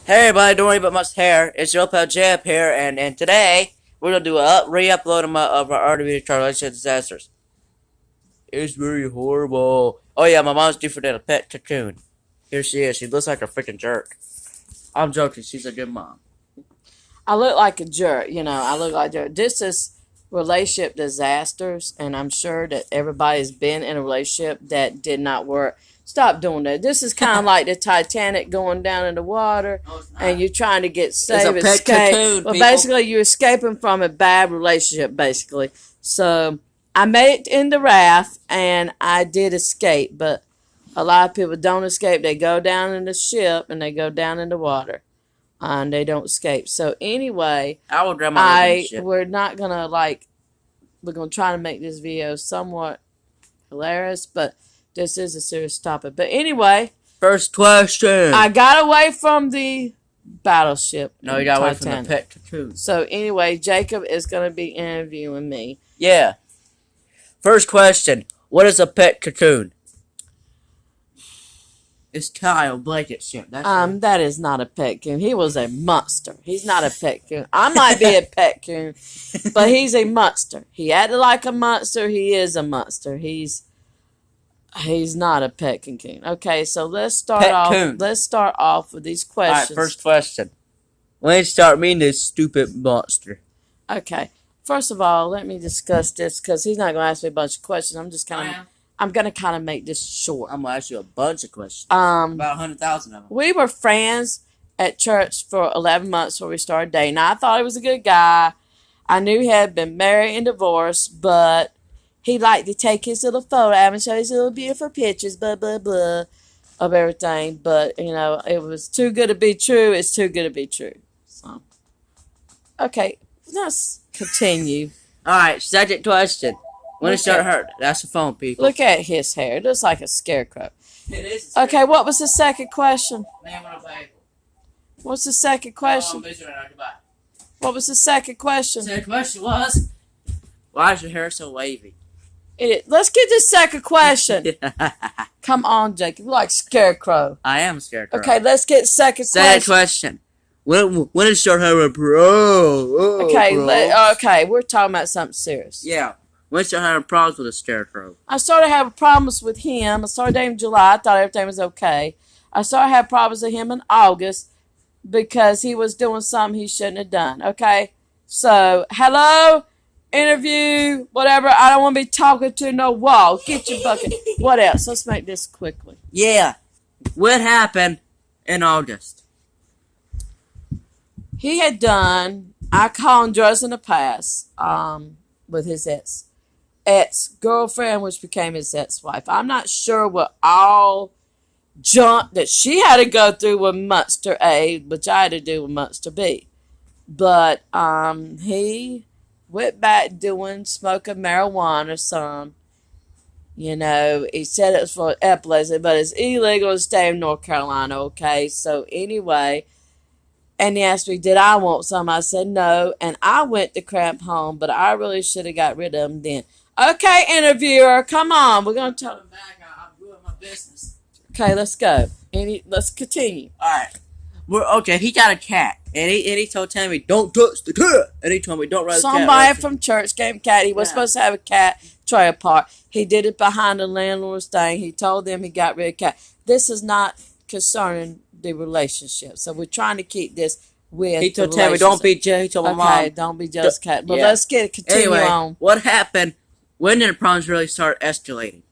Hey everybody, don't worry about much hair. It's your pal Jeb here, and today we're gonna do a re-upload of our RDV relationship disasters. It's very horrible. Oh yeah, my mom's different than a pet cocoon. Here she is. She looks like a freaking jerk. I'm joking. She's a good mom. I look like a jerk, I look like a jerk. This is relationship disasters, and I'm sure that everybody's been in a relationship that did not work. Stop doing that. This is kind of like the Titanic going down in the water, and you're trying to get saved, escape. Cocoon, well, people. basically, you're escaping from a bad relationship, basically. So I made it in the raft, and I did escape, but a lot of people don't escape. They go down in the ship, and they go down in the water. And they don't escape. So anyway, I would grandma we're not gonna we're gonna try to make this video somewhat hilarious, but this is a serious topic. But anyway, first question. I got away from the battleship. No, you got away from the pet cocoon. So anyway, Jacob is gonna be interviewing me. Yeah. First question. What is a pet cocoon? It's Kyle blanket ship. That is not a pet coon. He was a monster. He's not a pet coon. I might be a pet coon, but he's a monster. He acted like a monster. He is a monster. He's not a pet coon. Okay, so let's start off with these questions. All right, first question. When did you start meeting this stupid monster? Okay, first of all, let me discuss this because he's not going to ask me a bunch of questions. I'm going to kind of make this short. I'm going to ask you a bunch of questions. About 100,000 of them. We were friends at church for 11 months before we started dating. Now, I thought he was a good guy. I knew he had been married and divorced, but he liked to take his little photo and show his little beautiful pictures, blah, blah, blah, of everything. But, it was too good to be true. It's too good to be true. So, okay, let's continue. All right, second question. When it started hurt, that's the phone, people. Look at his hair. It looks like a scarecrow. It is. Okay, what was the second question? Name on a paper. What's the second question? What was the second question? The second question was, why is your hair so wavy? Let's get this second question. Come on, Jake. You look like scarecrow. I am a scarecrow. Okay, let's get second question. When did you start having a pro? Okay, we're talking about something serious. Yeah. When did you start having problems with a scarecrow? I started having problems with him. I started dating in July. I thought everything was okay. I started having problems with him in August because he was doing something he shouldn't have done. Okay? So, hello, interview, whatever. I don't want to be talking to no wall. Get your bucket. What else? Let's make this quickly. Yeah. What happened in August? He had done, I call him drugs in the past, with his ex-girlfriend, which became his ex-wife. I'm not sure what all junk that she had to go through with Monster A, which I had to do with Monster B. But he went back smoking marijuana some. He said it was for epilepsy, but it's illegal to stay in North Carolina, okay? So anyway, and he asked me, did I want some? I said no, and I went to cramp home, but I really should have got rid of him then. Okay, interviewer, come on. We're going to talk. I'm doing my business. Okay, let's go. Let's continue. All right. Okay, he got a cat, and he told Tammy, don't touch the cat. And he told me, don't ride the cat. Somebody from church gave him a cat. He was supposed to have a cat trailer park. He did it behind the landlord's thing. He told them he got rid of the cat. This is not concerning the relationship. So we're trying to keep this with he told Tammy, don't be jealous. He told my mom. Okay, don't be jealous, cat. But let's continue on. What happened? When did the problems really start escalating?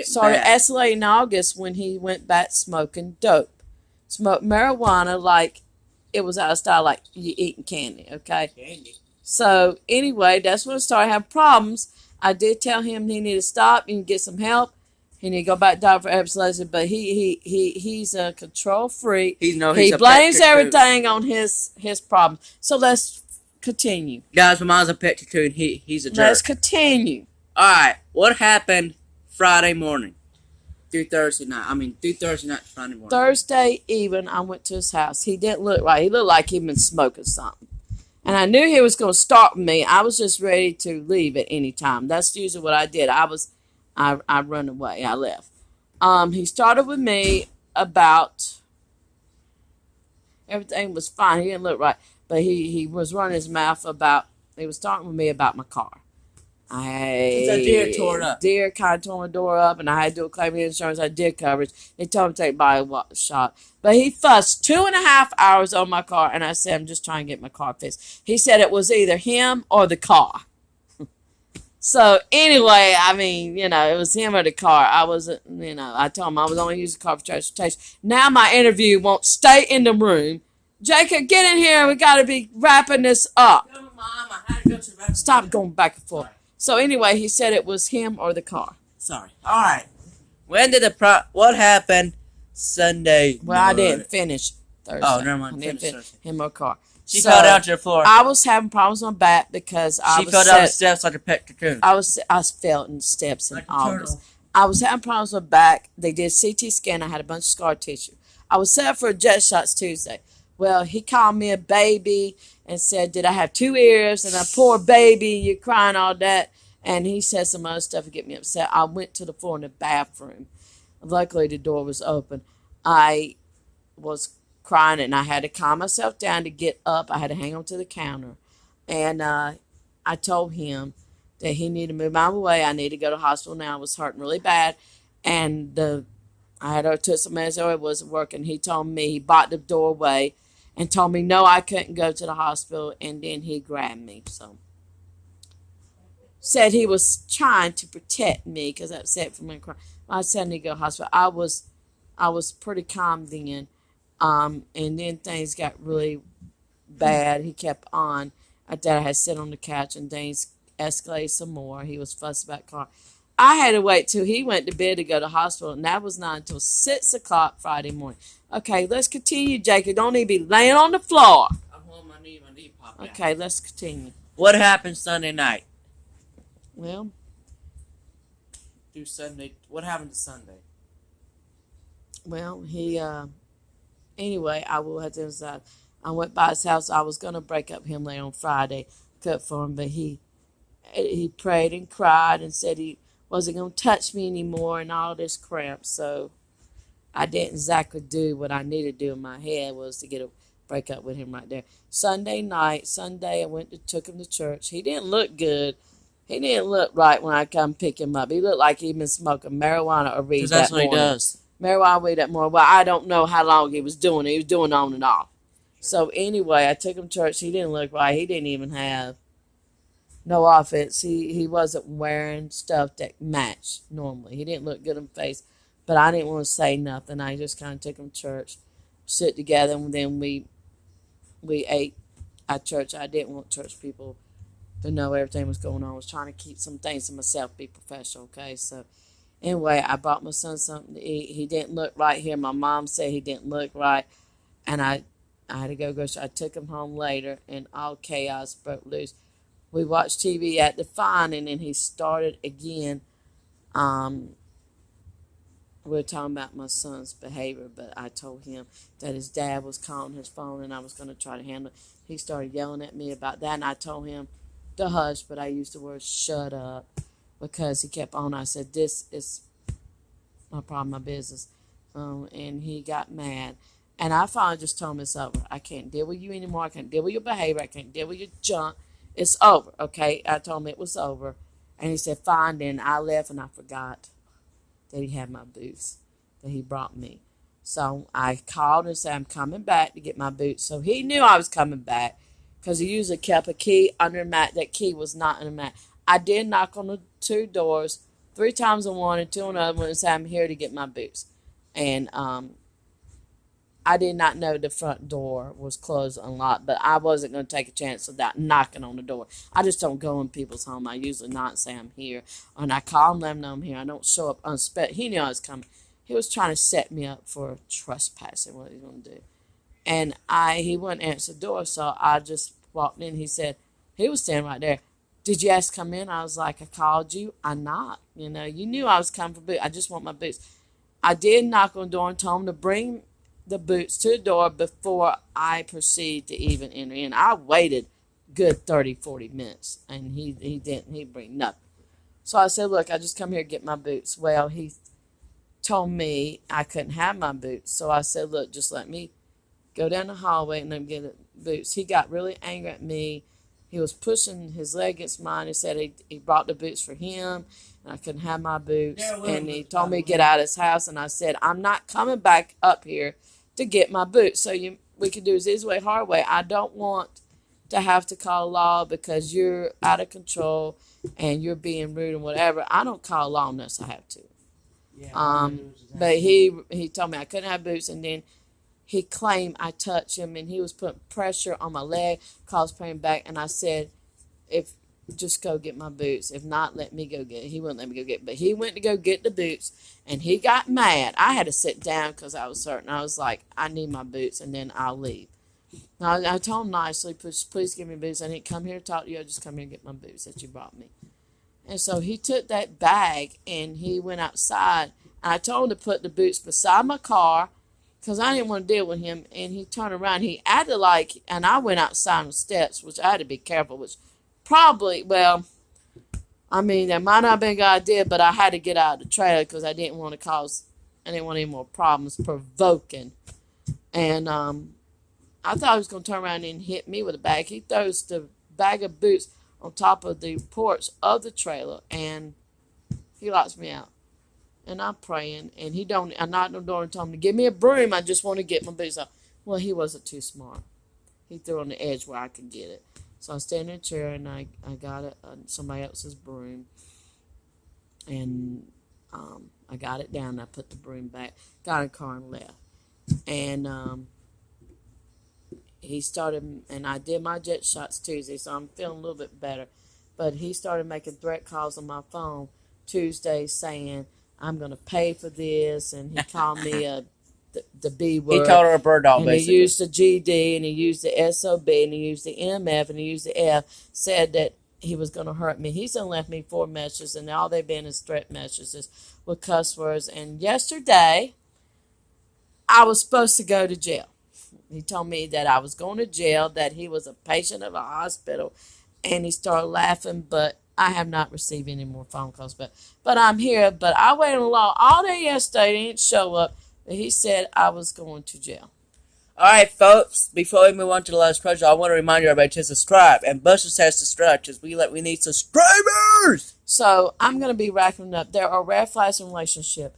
Started escalating in August when he went back smoking dope. Smoked marijuana like it was out of style, like you eating candy, okay? Candy. So anyway, that's when I started having problems. I did tell him he needed to stop and get some help. He need to go back to doctor for epilepsy, but he's a control freak. He blames everything on his problem. So let's continue. Guys, my mom's a pet cocoon. He's a jerk. Let's continue. All right, what happened Friday morning? Through Thursday night to Friday morning. Thursday evening, I went to his house. He didn't look right. He looked like he'd been smoking something. And I knew he was going to start with me. I was just ready to leave at any time. That's usually what I did. I run away. I left. He started with me about Everything was fine. He didn't look right. But he was running his mouth about, he was talking with me about my car. A deer tore it up. Deer kind of tore my door up, and I had to do a claim of insurance. I did coverage. They told me to take body shot. But he fussed 2.5 hours on my car, and I said, I'm just trying to get my car fixed. He said it was either him or the car. So anyway, I mean, it was him or the car. I wasn't, I told him I was only using the car for transportation. Now my interview won't stay in the room. Jacob, get in here. We got to be wrapping this up. Mom, I had to go to the Stop going back and forth. So anyway, he said it was him or the car. Sorry. All right. What happened Sunday? Well, I didn't finish Thursday. Oh, never mind. I didn't finish him or car. She fell down to the floor. I was having problems on my back because she fell down the steps like a pet cocoon. I fell in steps in like August. I was having problems with my back. They did a CT scan. I had a bunch of scar tissue. I was set for a jet shots Tuesday. Well, he called me a baby and said, did I have 2 ears? And a poor baby, you're crying all that. And he said some other stuff to get me upset. I went to the floor in the bathroom. Luckily, the door was open. I was crying, and I had to calm myself down to get up. I had to hang on to the counter. And I told him that he needed to move my way. I needed to go to the hospital now. I was hurting really bad. And I had took some medicine. It wasn't working. He told me, he bought the doorway and told me, no, I couldn't go to the hospital. And then he grabbed me. So said he was trying to protect me because I was upset from my cry. I said I need to go to the hospital. I was pretty calm then. And then things got really bad. He kept on. After that, I had to sit on the couch, and things escalated some more. He was fussing about the car. I had to wait till he went to bed to go to the hospital, and that was not until 6 o'clock Friday morning. Okay, let's continue, Jacob. Don't need to be laying on the floor. I'm holding my knee popped out. Okay, let's continue. What happened Sunday night? Well, what happened to Sunday? Well, anyway, I will have to decide. I went by his house. I was going to break up him later on Friday, cook for him, but he prayed and cried and said he wasn't going to touch me anymore and all this crap. So I didn't exactly do what I needed to do in my head, was to get a break up with him right there. Sunday, I took him to church. He didn't look good. He didn't look right when I come pick him up. He looked like he'd been smoking marijuana or weed that morning. Because that's what he does. Marijuana weed that morning. Well, I don't know how long he was doing it. He was doing on and off. So anyway, I took him to church. He didn't look right. He didn't even have no outfits. He wasn't wearing stuff that matched normally. He didn't look good in the face. But I didn't want to say nothing. I just kind of took him to church, sit together, and then we ate at church. I didn't want church people to know everything was going on. I was trying to keep some things to myself, be professional, okay? So anyway, I bought my son something to eat. He didn't look right here. My mom said he didn't look right. And I had to go. I took him home later, and all chaos broke loose. We watched TV at the fine, and then he started again. We were talking about my son's behavior, but I told him that his dad was calling his phone, and I was going to try to handle it. He started yelling at me about that, and I told him to hush, but I used the word shut up because he kept on. I said, this is my problem, my business. And he got mad. And I finally just told him it's over. I can't deal with you anymore. I can't deal with your behavior. I can't deal with your junk. It's over, okay? I told him it was over. And he said, fine. Then I left, and I forgot that he had my boots that he brought me. So I called and said, I'm coming back to get my boots. So he knew I was coming back because he usually kept a key under the mat. That key was not in the mat. I did knock on the 2 doors 3 times on one and 2 on the other one and said, I'm here to get my boots. And I did not know the front door was closed unlocked, but I wasn't going to take a chance without knocking on the door. I just don't go in people's home. I usually not say I'm here. And I call them, let them know I'm here. I don't show up unexpected. He knew I was coming. He was trying to set me up for trespassing, what he was going to do. And he wouldn't answer the door, so I just walked in. He said, he was standing right there. Did you ask to come in? I was like, I called you. I knocked. You knew I was coming for boots. I just want my boots. I did knock on the door and told him to bring the boots to the door before I proceed to even enter in. I waited good 30, 40 minutes, and he didn't bring nothing. So I said, look, I just come here to get my boots. Well, he told me I couldn't have my boots. So I said, look, just let me go down the hallway and let me get boots. He got really angry at me. He was pushing his leg against mine. He said he brought the boots for him, and I couldn't have my boots. And he told me to get out of his house, and I said, I'm not coming back up here to get my boots. So we can do it his way, hard way. I don't want to have to call law because you're out of control and you're being rude and whatever. I don't call law unless I have to. But he told me I couldn't have boots, and then he claimed I touched him, and he was putting pressure on my leg, caused pain back. And I said, if just go get my boots. If not, let me go get it. He wouldn't let me go get it. But he went to go get the boots, and he got mad. I had to sit down because I was certain. I was like, I need my boots, and then I'll leave. Now, I told him nicely, please give me boots. I didn't come here to talk to you. I just come here to get my boots that you brought me. And so he took that bag, and he went outside. And I told him to put the boots beside my car because I didn't want to deal with him. And he turned around. He acted like, and I went outside on the steps, which I had to be careful, which probably, well, I mean, that might not have been a good idea, but I had to get out of the trailer because I didn't want any more problems provoking. And I thought he was going to turn around and hit me with a bag. He throws the bag of boots on top of the porch of the trailer, and he locks me out. And I'm praying, and I knocked on the door and told him to give me a broom. I just want to get my boots off. Well, he wasn't too smart. He threw on the edge where I could get it. So I stand in a chair, and I got somebody else's broom, and I got it down, and I put the broom back, got in the car, and left. And he started, and I did my jet shots Tuesday, so I'm feeling a little bit better. But he started making threat calls on my phone Tuesday saying, I'm going to pay for this, and he called me the B word. He called her a bird dog, and basically. He used the GD, and he used the SOB, and he used the MF, and he used the F, said that he was going to hurt me. He's only left me 4 messages, and all they've been is threat messages with cuss words. And yesterday, I was supposed to go to jail. He told me that I was going to jail, that he was a patient of a hospital, and he started laughing, but I have not received any more phone calls. But I'm here, but I waited on law all day yesterday, he didn't show up, but he said I was going to jail. All right, folks, before we move on to the last question, I want to remind everybody to subscribe, and Buster says subscribe, because we need subscribers! So I'm going to be racking up. There are red flags in relationship.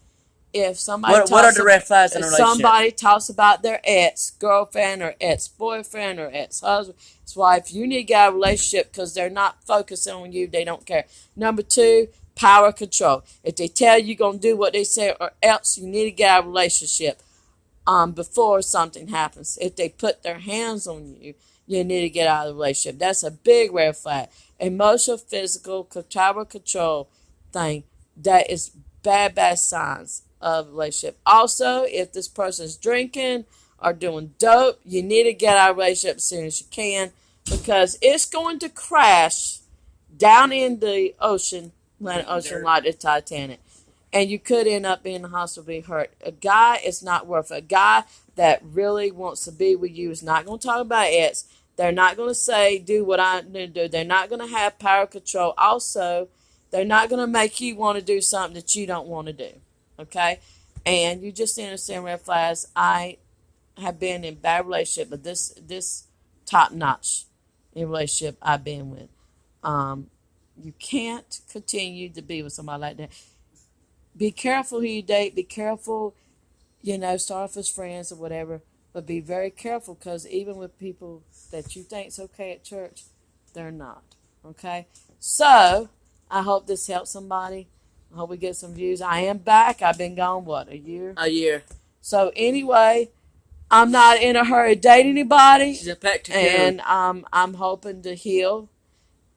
If somebody what are the red flags in a relationship? Somebody talks about their ex-girlfriend or ex-boyfriend or ex-husband, ex-wife, you need to get out of a relationship because they're not focusing on you. They don't care. Number 2, power control. If they tell you you're going to do what they say or else, you need to get out of a relationship before something happens. If they put their hands on you, you need to get out of the relationship. That's a big red flag. Emotional, physical, power control thing, that is bad signs of a relationship. Also, if this person's drinking or doing dope, you need to get out of a relationship as soon as you can because it's going to crash down in the ocean, Atlantic Ocean, like the Titanic. And you could end up in the hospital, be hurt. A guy is not worth it. A guy that really wants to be with you is not going to talk about ex. They're not going to say, do what I need to do. They're not going to have power control. Also, they're not going to make you want to do something that you don't want to do. Okay? And you just understand red flags. I have been in bad relationship, but this top notch in relationship I've been with. You can't continue to be with somebody like that. Be careful who you date. Be careful, start off as friends or whatever. But be very careful because even with people that you think's okay at church, they're not. Okay? So, I hope this helps somebody. I hope we get some views. I am back. I've been gone, a year? A year. So, anyway, I'm not in a hurry to date anybody. She's a pet to and I'm hoping to heal.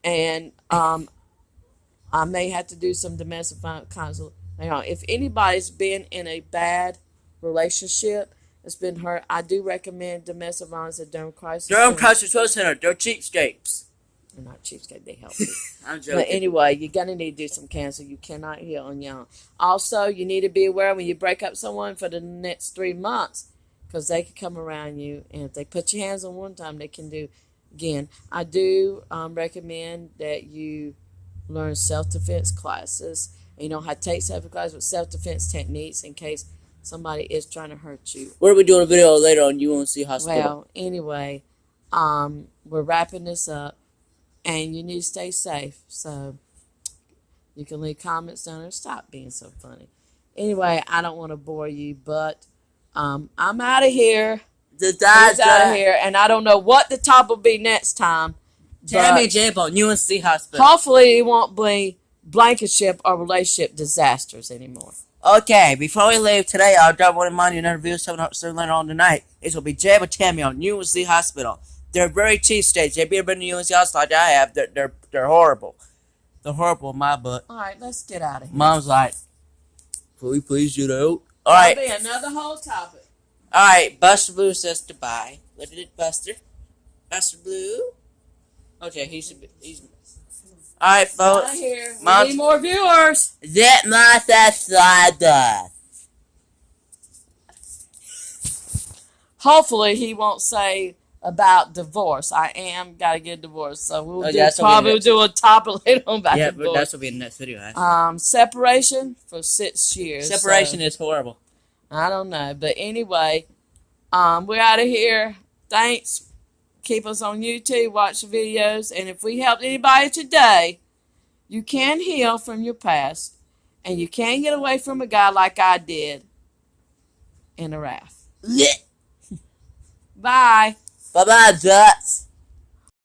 And I may have to do some domestic violence. If anybody's been in a bad relationship, it's been hurt, I do recommend domestic violence at Durham Crisis Center. Durham Crisis Center. They're cheapskates. They're not cheapskates. They help you. I'm joking. But anyway, you're going to need to do some counseling. You cannot heal on your own. Also, you need to be aware when you break up someone for the next 3 months because they can come around you. And if they put your hands on one time, they can do again. I do recommend that you learn self-defense classes. You know how to take self-defense classes with self-defense techniques in case somebody is trying to hurt you. We'll be doing a video later on UNC Hospital. Well, anyway, we're wrapping this up, and you need to stay safe. So you can leave comments down there. Stop being so funny. Anyway, I don't want to bore you, but I'm out of here. He's out of here, and I don't know what the top will be next time. Tammy Jab on UNC Hospital. Hopefully, it won't be blanket or relationship disasters anymore. Okay, before we leave today, I'll drop one of mine. Another video soon later on tonight. It will be Jab and Tammy on UNC Hospital. They're very cheap states. Have you ever been to UNC Hospital like I have? They're horrible. They're horrible in my book. All right, let's get out of here. Mom's like, "Can we please get out?" All right. That'll be another whole topic. All right, Buster Blue says goodbye. Look at it, Buster. Buster Blue. Okay, he's. All right, folks. Out of here. We need more viewers. That my slider. Hopefully, he won't say about divorce. I am got to get divorced, so we'll probably do a topic later on about divorce. Yeah, that'll be in the next video. Separation for 6 years. Separation is horrible. I don't know, but anyway, we're out of here. Thanks. Keep us on YouTube. Watch the videos, and if we helped anybody today, you can heal from your past, and you can get away from a guy like I did in a wrath. Bye. Bye-bye, Ducks.